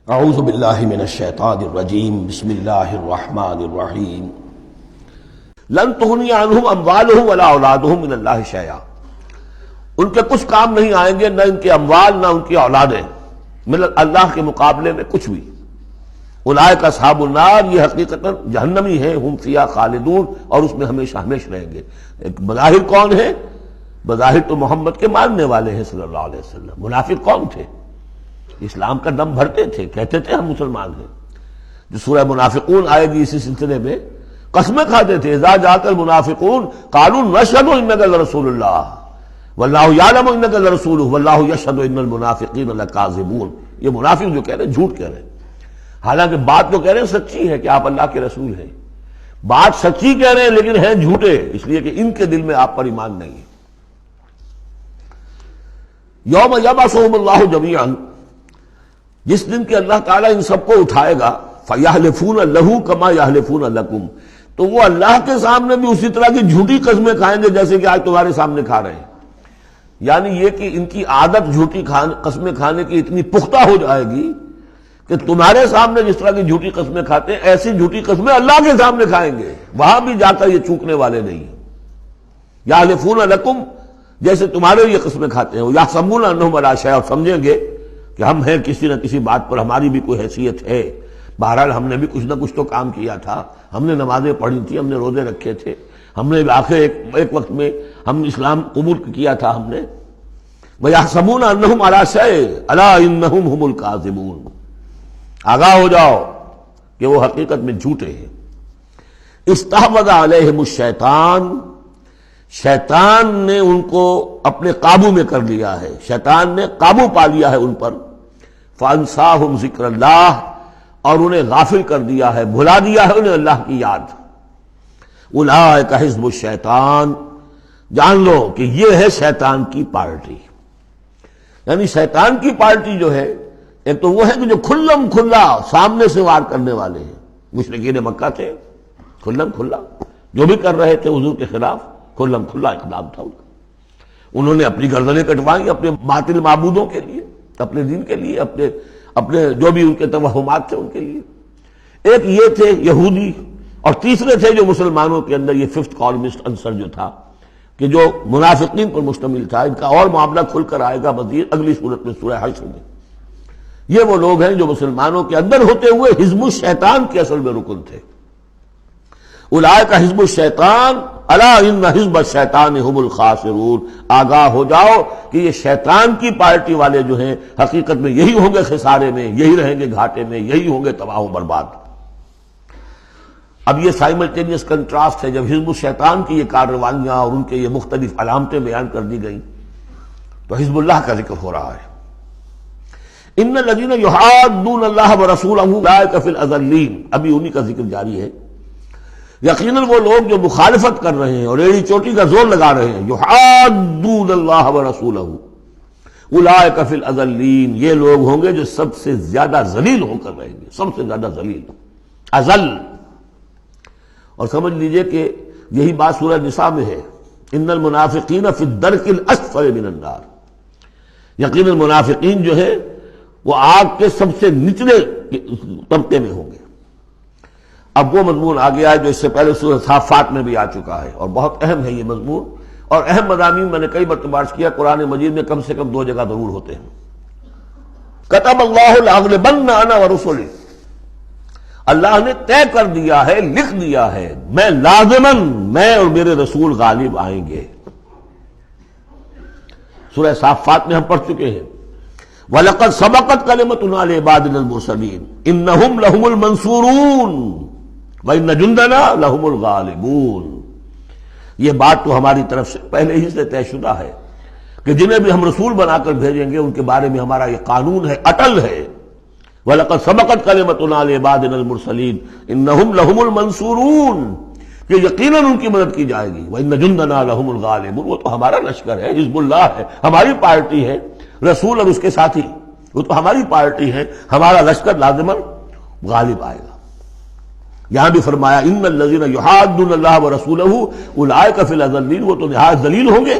اعوذ باللہ من الشیطان الرجیم بسم اللہ الرحمن الرحیم لن تغنی عنہم اموالہم ولا اولادہم من اللہ شیئا، ان کے کچھ کام نہیں آئیں گے، نہ ان کے اموال نہ ان کی اولادیں من اللہ کے مقابلے میں کچھ بھی۔ اولئک اصحاب النار، یہ حقیقتاً جہنمی ہیں، ہم فیہا خالدون، اور اس میں ہمیشہ ہمیشہ رہیں گے۔ ایک بظاہر کون ہے؟ بظاہر تو محمد کے ماننے والے ہیں صلی اللہ علیہ وسلم۔ منافق کون تھے؟ اسلام کا دم بھرتے تھے، کہتے تھے ہم مسلمان ہیں۔ جو سورہ منافقون آئے گی اسی سلسلے میں، قسمیں کھاتے تھے، اذا جاءک المنافقون قالوا نشهد انک لرسول اللہ واللہ یعلم انک لرسولہ واللہ یشہد ان المنافقین لکاذبون۔ یہ منافق جو کہہ رہے ہیں جھوٹ کہہ رہے ہیں، حالانکہ بات تو کہہ رہے ہیں سچی ہے کہ آپ اللہ کے رسول ہیں، بات سچی کہہ رہے ہیں لیکن ہیں جھوٹے، اس لیے کہ ان کے دل میں آپ پر ایمان نہیں ہے۔ یوم یبعثہم اللہ جمیعا، جس دن کہ اللہ تعالیٰ ان سب کو اٹھائے گا، فَيَحْلِفُونَ لَهُ كَمَا يَحْلِفُونَ لَكُمْ، تو وہ اللہ کے سامنے بھی اسی طرح کی جھوٹی قسمیں کھائیں گے جیسے کہ آج تمہارے سامنے کھا رہے ہیں۔ یعنی یہ کہ ان کی عادت جھوٹی قسمیں کھانے کی اتنی پختہ ہو جائے گی کہ تمہارے سامنے جس طرح کی جھوٹی قسمیں کھاتے ہیں، ایسی جھوٹی قسمیں اللہ کے سامنے کھائیں گے، وہاں بھی جا کر یہ چوکنے والے نہیں ہیں۔ یحلفون لکم، جیسے تمہارے یہ قسمیں کھاتے ہیں، یحسبون انہم علی شیء، اور سمجھیں گے کہ ہم ہیں کسی نہ کسی بات پر، ہماری بھی کوئی حیثیت ہے، بہرحال ہم نے بھی کچھ نہ کچھ تو کام کیا تھا، ہم نے نمازیں پڑھی تھی، ہم نے روزے رکھے تھے، ہم نے آخر ایک وقت میں ہم اسلام قبول کیا تھا ہم نے۔ وَيَحْسَبُونَ أَنَّهُمْ عَلَىٰ شَيْءٍ أَلَا إِنَّهُمْ هُمُ الْكَاذِبُونَ، آگاہ ہو جاؤ کہ وہ حقیقت میں جھوٹے ہیں۔ استحوذ علیہم الشیطان، شیطان نے ان کو اپنے قابو میں کر لیا ہے، شیطان نے قابو پا لیا ہے ان پر۔ فانساہم ذکر اللہ، اور انہیں غافل کر دیا ہے، بھلا دیا ہے انہیں اللہ کی یاد۔ اولئک حزب الشیطان، جان لو کہ یہ ہے شیطان کی پارٹی۔ یعنی شیطان کی پارٹی جو ہے، ایک تو وہ ہے کہ جو کھلم کھلا سامنے سے وار کرنے والے ہیں، مشرکین مکہ تھے، کھلم کھلا جو بھی کر رہے تھے حضور کے خلاف، کھلم کھلا اقدام تھا ان کا۔ انہوں نے اپنی گردنیں کٹوائیں اپنے باطل معبودوں کے لیے، اپنے دین کے لیے، اپنے جو بھی ان کے توہمات تھے ان کے لیے۔ ایک یہ تھے یہودی، اور تیسرے تھے جو مسلمانوں کے اندر یہ ففتھ کالمسٹ عنصر جو تھا، کہ جو منافقین پر مشتمل تھا۔ ان کا اور معاملہ کھل کر آئے گا مزید اگلی صورت میں، سورہ حشر میں۔ یہ وہ لوگ ہیں جو مسلمانوں کے اندر ہوتے ہوئے حزب الشیطان کے اصل میں رکن تھے۔ اولئک حزب الشیطان الا ان حزب الشیطان هم الخاسرون، آگاہ ہو جاؤ کہ یہ شیطان کی پارٹی والے جو ہیں حقیقت میں یہی ہوں گے خسارے میں، یہی رہیں گے گھاٹے میں، یہی ہوں گے تباہ و برباد۔ اب یہ سائملٹینیس کنٹراسٹ ہے، جب حزب الشیطان کی یہ کارروائیاں اور ان کے یہ مختلف علامتیں بیان کر دی گئیں تو حزب اللہ کا ذکر ہو رہا ہے۔ ان الذین یحادون اللہ ورسولہ اولئک فی الاذلین، ابھی انہی کا ذکر جاری ہے۔ یقیناً وہ لوگ جو مخالفت کر رہے ہیں اور ایڑی چوٹی کا زور لگا رہے ہیں، یحادون اللہ ورسولہ اولئک فی الاذلین، یہ لوگ ہوں گے جو سب سے زیادہ ذلیل ہو کر رہیں گے، سب سے زیادہ ذلیل، اذل۔ اور سمجھ لیجئے کہ یہی بات سورہ نساء میں ہے، ان المنافقین فی الدرک الاسفل من النار، یقیناً منافقین جو ہے وہ آگ کے سب سے نچلے طبقے میں ہوں گے۔ اب وہ مضمون آ گیا ہے جو اس سے پہلے سورہ صافات میں بھی آ چکا ہے، اور بہت اہم ہے یہ مضمون، اور اہم مضامین میں نے کئی مرتبہ عرض کیا، قرآن مجید میں کم سے کم 2 جگہ ضرور ہوتے ہیں۔ کتب اللہ لاغلبن انا ورسلی، اللہ نے طے کر دیا ہے، لکھ دیا ہے، میں لازماً، میں اور میرے رسول غالب آئیں گے۔ سورہ صافات میں ہم پڑھ چکے ہیں، وَلَقَدْ سَبَقَتْ كَلِمَتُنَا لِعِبَادِنَا الْمُرْسَلِينَ إِنَّهُمْ لَهُمُ الْمَنْصُورُونَ وَإِنَّ جُنْدَنَا لَهُمُ الْغَالِبُونَ، یہ بات تو ہماری طرف سے پہلے ہی سے طے شدہ ہے کہ جنہیں بھی ہم رسول بنا کر بھیجیں گے ان کے بارے میں ہمارا یہ قانون ہے، اٹل ہے۔ وَلَقَدْ سَبَقَتْ كَلِمَتُنَا لِعِبَادِنَا الْمُرْسَلِينَ إِنَّهُمْ لَهُمُ الْمَنْصُورُونَ، کہ یقیناً ان کی مدد کی جائے گی۔ وَإِنَّ جُنْدَنَا لَهُمُ الْغَالِبُونَ، وہ تو ہمارا لشکر ہے، حزب اللہ ہے، ہماری پارٹی ہے، رسول اور اس کے ساتھی وہ تو ہماری پارٹی ہے، ہمارا لشکر لازماً غالب آئے گا۔ یہاں بھی فرمایا ان الذین یحادون اللہ ورسولہ اولئک فی الاذلین، وہ تو نہایت ذلیل ہوں گے۔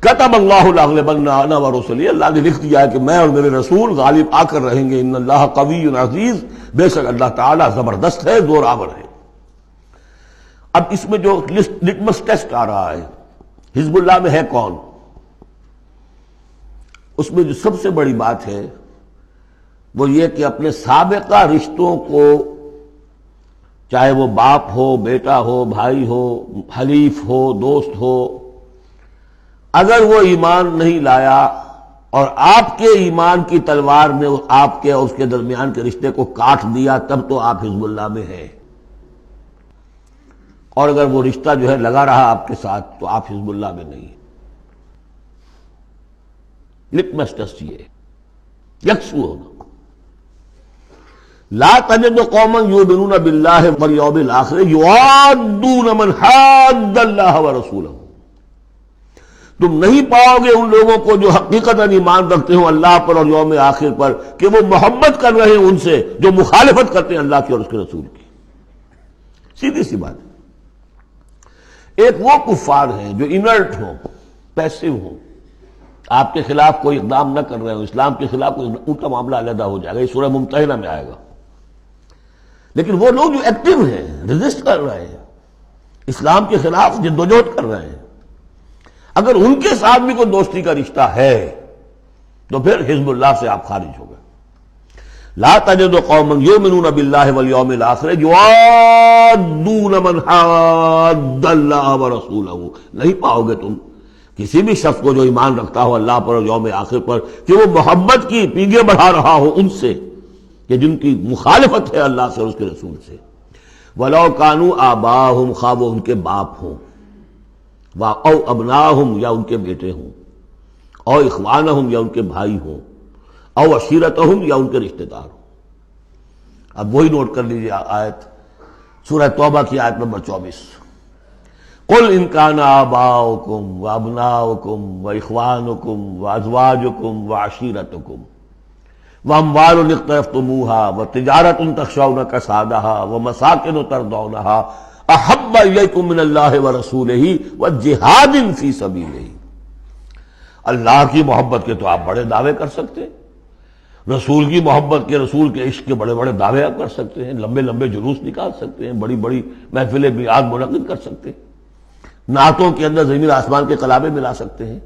کتب اللہ لاغلبن انا ورسلی، اللہ نے لکھ دیا ہے کہ میں اور میرے رسول غالب آ کر رہیں گے، ان اللہ قوی عزیز، بے شک اللہ تعالیٰ زبردست ہے، زور آور ہے۔ اب اس میں جو لٹمس ٹیسٹ آ رہا ہے حزب اللہ میں ہے کون، اس میں جو سب سے بڑی بات ہے وہ یہ کہ اپنے سابقہ رشتوں کو، چاہے وہ باپ ہو، بیٹا ہو، بھائی ہو، حلیف ہو، دوست ہو، اگر وہ ایمان نہیں لایا اور آپ کے ایمان کی تلوار نے آپ کے اور اس کے درمیان کے رشتے کو کاٹ دیا، تب تو آپ حزب اللہ میں ہیں، اور اگر وہ رشتہ جو ہے لگا رہا آپ کے ساتھ تو آپ حزب اللہ میں نہیں۔ لٹمس ٹیسٹ یہ یکسو ہونا۔ لا تجد قوما یؤمنون باللہ والیوم الآخر یوادون من حاد اللہ ورسولہ، تم نہیں پاؤ گے ان لوگوں کو جو حقیقتاً ایمان رکھتے ہوں اللہ پر اور یوم آخر پر کہ وہ محبت کر رہے ہیں ان سے جو مخالفت کرتے ہیں اللہ کی اور اس کے رسول کی۔ سیدھی سی بات ہے۔ ایک وہ کفار ہیں جو انرٹ ہوں، پیسو ہوں، آپ کے خلاف کوئی اقدام نہ کر رہے ہوں، اسلام کے خلاف کوئی، ان کا معاملہ علیحدہ ہو جائے گا، یہ سورہ ممتحنہ میں آئے گا۔ لیکن وہ لوگ جو ایکٹیو ہیں، ریزسٹ کر رہے ہیں، اسلام کے خلاف جدوجہد کر رہے ہیں، اگر ان کے ساتھ بھی کوئی دوستی کا رشتہ ہے تو پھر حزب اللہ سے آپ خارج ہو گئے۔ لا تجد قوما یؤمنون باللہ والیوم الآخر یوادون من حاد اللہ ورسولہ، نہیں پاؤ گے تم کسی بھی شخص کو جو ایمان رکھتا ہو اللہ پر اور یوم آخر پر کہ وہ محبت کی پیگیں بڑھا رہا ہو ان سے کہ جن کی مخالفت ہے اللہ سے اور اس کے رسول سے۔ وَلَوْ كَانُوا آبَاءَهُمْ، خواہ وہ ان کے باپ ہوں، او ابناہم یا ان کے بیٹے ہوں، او اخوانہم یا ان کے بھائی ہوں، او عشیرتہم یا ان کے رشتہ دار ہوں۔ اب وہی نوٹ کر لیجیے آیت سورہ توبہ کی آیت نمبر 24، قل ان کان آباؤکم وابناؤکم واخوانکم وازواجکم وعشیرتکم واموال اقترفتموها وتجارۃ تخشون کسادها ومساکن ترضونها احب الیکم من اللہ ورسولہ وجہاد فی سبیلہ۔ اللہ کی محبت کے تو آپ بڑے دعوے کر سکتے ہیں، رسول کی محبت کے، رسول کے عشق کے بڑے بڑے دعوے آپ کر سکتے ہیں، لمبے لمبے جلوس نکال سکتے ہیں، بڑی بڑی محفل بیعت منعقد کر سکتے ہیں، نعتوں کے اندر زمین آسمان کے کلابے ملا سکتے ہیں۔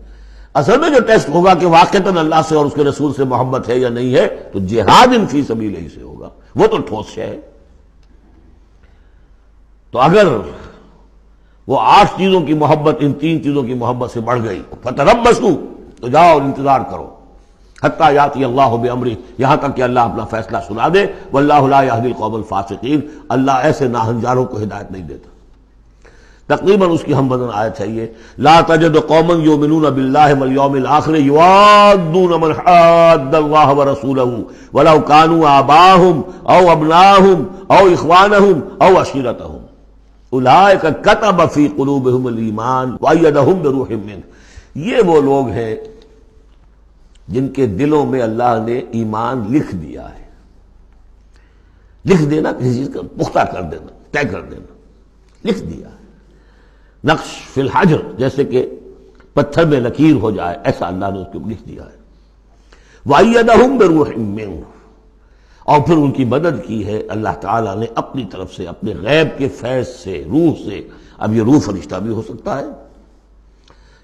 اصل میں جو ٹیسٹ ہوگا کہ واقعتاً اللہ سے اور اس کے رسول سے محبت ہے یا نہیں ہے، تو جہاد فی سبیلہ ہی سے ہوگا، وہ تو ٹھوس ہے۔ تو اگر وہ 8 چیزوں کی محبت ان 3 چیزوں کی محبت سے بڑھ گئی، فتربصوا، تو جاؤ اور انتظار کرو، حتی یاتی اللہ بامرہ، یہاں تک کہ اللہ اپنا فیصلہ سنا دے۔ واللہ لا یہدی القوم الفاسقین، اللہ ایسے ناہنجاروں کو ہدایت نہیں دیتا۔ تقریباً اس کی ہم بدن آیت ہے یہ، لا تجد قوما یؤمنون باللہ والیوم الآخر یوادون من حاد اللہ ورسولہ ولو کانوا آباءہم او ابناءہم او اخوانہم او عشیرتہم اولئک کتب فی قلوبہم الایمان وایدہم بروح منہ۔ یہ وہ لوگ ہیں جن کے دلوں میں اللہ نے ایمان لکھ دیا ہے۔ لکھ دینا کسی چیز کا پختہ کر دینا، طے کر دینا، لکھ دیا ہے، نقش فی الحجر، جیسے کہ پتھر میں لکیر ہو جائے، ایسا اللہ نے اس کو لکھ دیا ہے۔ وَأَيَّدَهُمْ بِرُوحٍ مِّنْهُ، اور پھر ان کی مدد کی ہے اللہ تعالیٰ نے اپنی طرف سے، اپنے غیب کے فیض سے، روح سے۔ اب یہ روح فرشتہ بھی ہو سکتا ہے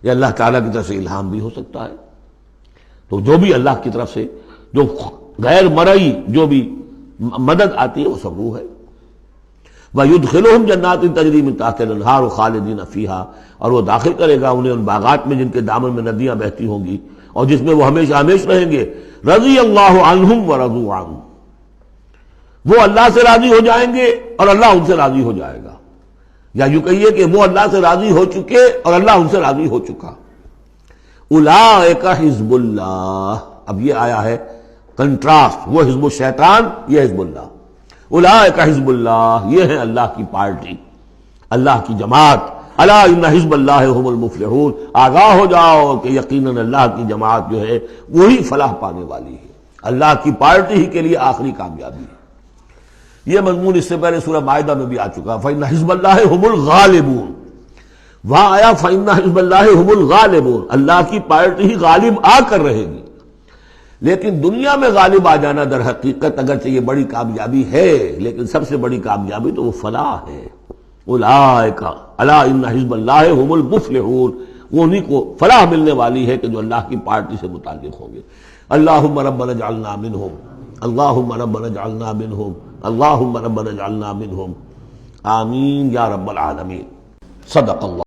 یا اللہ تعالیٰ کی طرف سے الہام بھی ہو سکتا ہے، تو جو بھی اللہ کی طرف سے جو غیر مرئی جو بھی مدد آتی ہے وہ سب روح ہے۔ وَيُدْخِلُهُمْ جَنَّاتٍ تَجْرِي مِن تَحْتِهَا الْأَنْهَارُ خَالِدِينَ فِيهَا، اور وہ داخل کرے گا انہیں ان باغات میں جن کے دامن میں ندیاں بہتی ہوں گی اور جس میں وہ ہمیشہ ہمیش رہیں گے۔ رضی اللہ عنہم ورضوا عنہ، وہ اللہ سے راضی ہو جائیں گے اور اللہ ان سے راضی ہو جائے گا، یا یوں کہیے کہ وہ اللہ سے راضی ہو چکے اور اللہ ان سے راضی ہو چکا۔ اولئک حزب اللہ، اب یہ آیا ہے کنٹراسٹ، وہ حزب الشیطان، یہ حزب اللہ۔ اولئک حزب اللہ، یہ ہے اللہ کی پارٹی، اللہ کی جماعت۔ الا ان حزب اللہ هم المفلحون، آگاہ ہو جاؤ کہ یقیناً اللہ کی جماعت جو ہے وہی فلاح پانے والی ہے، اللہ کی پارٹی ہی کے لیے آخری کامیابی ہے۔ یہ مضمون اس سے پہلے سورہ مائدہ میں بھی آ چکا، فإن حزب اللہ هم الغالبون۔ وہاں آیا فَإِنَّ حِزْبَ اللَّهِ هُمُ الْغَالِبُونَ، اللہ کی پارٹی ہی غالب آ کر رہے گی۔ لیکن دنیا میں غالب آ جانا در حقیقت اگرچہ یہ بڑی کامیابی ہے، لیکن سب سے بڑی کامیابی تو وہ فلاح ہے۔ اولئک الا ان حزب اللہ هم المفلحون، وہ انہیں کو فلاح ملنے والی ہے کہ جو اللہ کی پارٹی سے متعلق ہوں گے۔ اللہم ربنا اجعلنا منہم، اللہم ربنا اجعلنا منہم، اللہم ربنا اجعلنا منہم، آمین یا رب العالمین۔ صدق اللہ۔